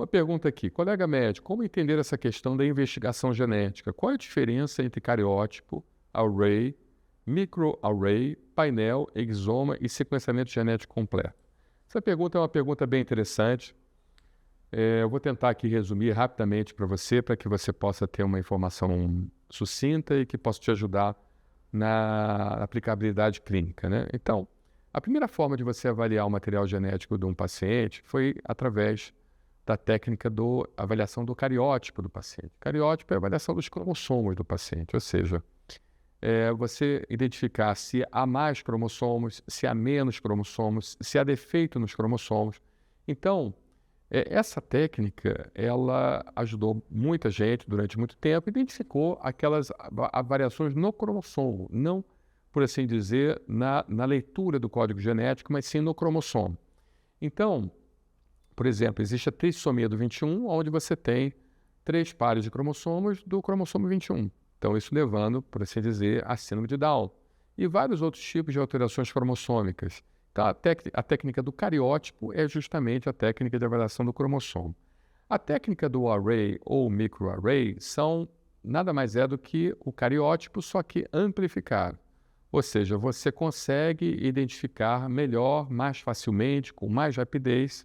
uma pergunta aqui. Colega médico, como entender essa questão da investigação genética? Qual é a diferença entre cariótipo, array, microarray, painel, exoma e sequenciamento genético completo? Essa pergunta é uma pergunta bem interessante. Eu vou tentar aqui resumir rapidamente para que você possa ter uma informação sucinta e que possa te ajudar na aplicabilidade clínica, né? Então, a primeira forma de você avaliar o material genético de um paciente foi através da técnica da avaliação do cariótipo do paciente. Cariótipo é a avaliação dos cromossomos do paciente, ou seja, você identificar se há mais cromossomos, se há menos cromossomos, se há defeito nos cromossomos. Então, essa técnica, ela ajudou muita gente durante muito tempo, identificou aquelas variações no cromossomo, não, por assim dizer, na leitura do código genético, mas sim no cromossomo. Então, por exemplo, existe a trissomia do 21, onde você tem 3 pares de cromossomos do cromossomo 21. Então, isso levando, por assim dizer, a síndrome de Down. E vários outros tipos de alterações cromossômicas. Então, a técnica do cariótipo é justamente a técnica de avaliação do cromossomo. A técnica do array ou microarray são nada mais é do que o cariótipo, só que amplificado. Ou seja, você consegue identificar melhor, mais facilmente, com mais rapidez,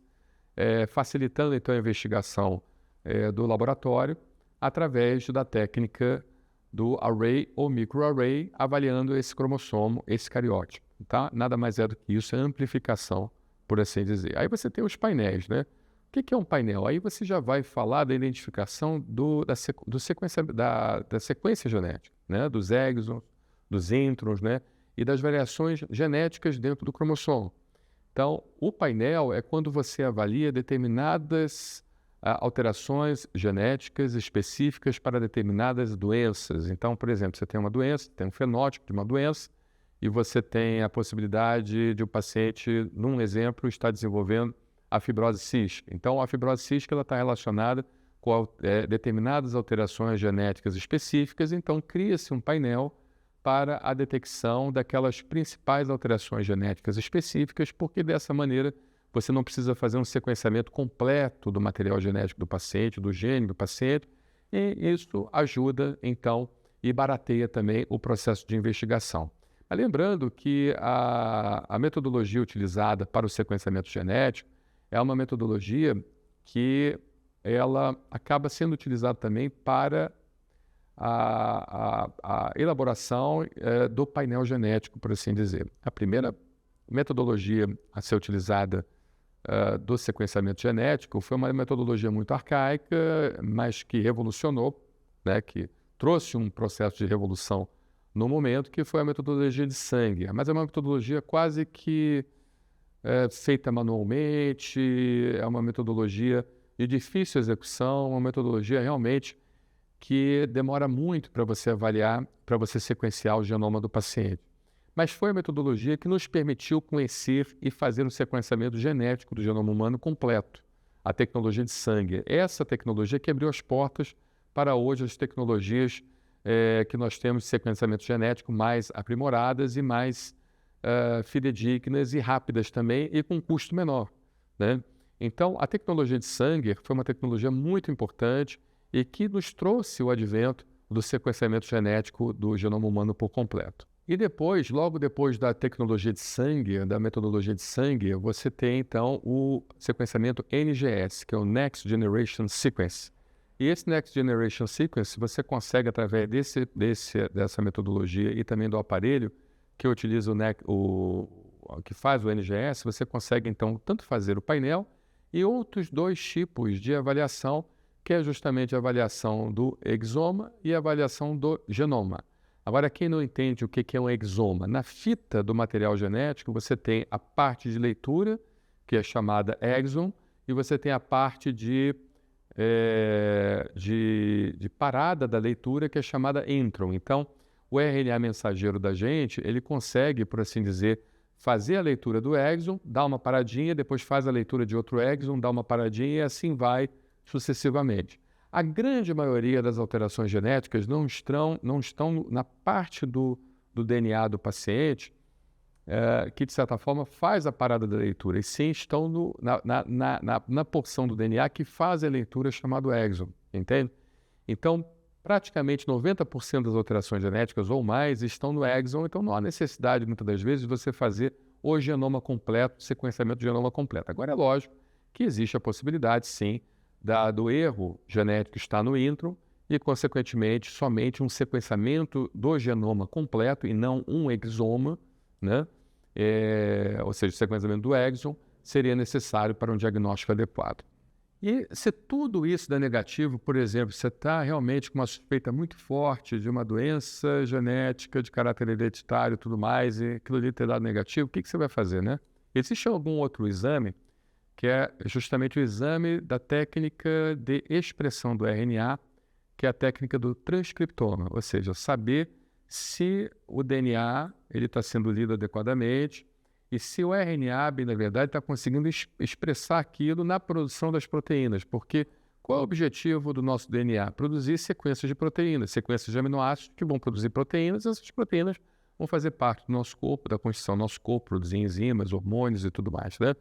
facilitando então a investigação do laboratório através da técnica do array ou microarray, avaliando esse cromossomo, esse cariótipo. Tá? Nada mais é do que isso, é amplificação, por assim dizer. Aí você tem os painéis, né? O que é um painel? Aí você já vai falar da identificação da sequência genética, né? Dos exons, dos introns, né? E das variações genéticas dentro do cromossomo. Então, o painel é quando você avalia determinadas alterações genéticas específicas para determinadas doenças. Então, por exemplo, você tem uma doença, tem um fenótipo de uma doença, e você tem a possibilidade de o paciente, num exemplo, estar desenvolvendo a fibrose cística. Então, a fibrose cística ela está relacionada com determinadas alterações genéticas específicas, então cria-se um painel para a detecção daquelas principais alterações genéticas específicas, porque dessa maneira você não precisa fazer um sequenciamento completo do material genético do paciente, do gene do paciente, e isso ajuda, então, e barateia também o processo de investigação. Mas lembrando que a metodologia utilizada para o sequenciamento genético é uma metodologia que ela acaba sendo utilizada também para a elaboração do painel genético, por assim dizer. A primeira metodologia a ser utilizada do sequenciamento genético foi uma metodologia muito arcaica, mas que revolucionou, né, que trouxe um processo de revolução no momento, que foi a metodologia de Sanger. Mas é uma metodologia quase que feita manualmente, é uma metodologia de difícil execução, uma metodologia realmente que demora muito para você avaliar, para você sequenciar o genoma do paciente. Mas foi a metodologia que nos permitiu conhecer e fazer um sequenciamento genético do genoma humano completo, a tecnologia de Sanger. Essa tecnologia que abriu as portas para hoje as tecnologias que nós temos de sequenciamento genético mais aprimoradas e mais fidedignas e rápidas também e com custo menor, né? Então, a tecnologia de Sanger foi uma tecnologia muito importante e que nos trouxe o advento do sequenciamento genético do genoma humano por completo. E depois, logo depois da tecnologia de Sanger, da metodologia de Sanger, você tem então o sequenciamento NGS, que é o Next Generation Sequence. E esse Next Generation Sequence você consegue através dessa metodologia e também do aparelho que utiliza que faz o NGS, você consegue então tanto fazer o painel e outros 2 tipos de avaliação, que é justamente a avaliação do exoma e a avaliação do genoma. Agora, quem não entende o que é um exoma? Na fita do material genético, você tem a parte de leitura, que é chamada exon, e você tem a parte de parada da leitura, que é chamada intron. Então, o RNA mensageiro da gente, ele consegue, por assim dizer, fazer a leitura do exon, dá uma paradinha, depois faz a leitura de outro exon, dá uma paradinha e assim vai sucessivamente. A grande maioria das alterações genéticas não estão na parte do DNA do paciente que, de certa forma, faz a parada da leitura, e sim estão na porção do DNA que faz a leitura, chamado exon, entende? Então, praticamente 90% das alterações genéticas ou mais estão no exon, então não há necessidade, muitas das vezes, de você fazer o genoma completo, sequenciamento do genoma completo. Agora, é lógico que existe a possibilidade, sim, do erro genético estar no intron e, consequentemente, somente um sequenciamento do genoma completo e não um exoma, né? Ou seja, o sequenciamento do exon seria necessário para um diagnóstico adequado. E se tudo isso dá negativo, por exemplo, você está realmente com uma suspeita muito forte de uma doença genética de caráter hereditário e tudo mais, e aquilo ali ter dado negativo, o que você vai fazer, né? Existe algum outro exame, que é justamente o exame da técnica de expressão do RNA, que é a técnica do transcriptoma, ou seja, saber se o DNA está sendo lido adequadamente e se o RNA, bem na verdade, está conseguindo expressar aquilo na produção das proteínas. Porque qual é o objetivo do nosso DNA? Produzir sequências de proteínas, sequências de aminoácidos que vão produzir proteínas, e essas proteínas vão fazer parte do nosso corpo, da constituição do nosso corpo, produzir enzimas, hormônios e tudo mais, né?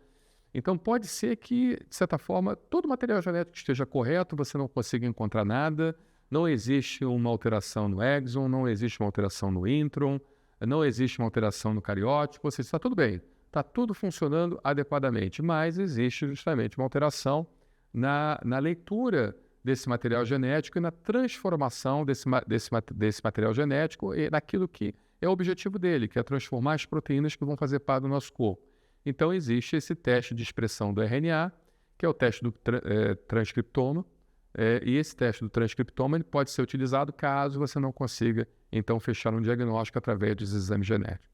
Então, pode ser que, de certa forma, todo o material genético esteja correto, você não consiga encontrar nada, não existe uma alteração no exon, não existe uma alteração no intron, não existe uma alteração no cariótipo, ou seja, está tudo bem, está tudo funcionando adequadamente, mas existe justamente uma alteração na leitura desse material genético e na transformação desse material genético e naquilo que é o objetivo dele, que é transformar as proteínas que vão fazer parte do nosso corpo. Então, existe esse teste de expressão do RNA, que é o teste do transcriptoma, e esse teste do transcriptoma ele pode ser utilizado caso você não consiga, então, fechar um diagnóstico através dos exames genéticos.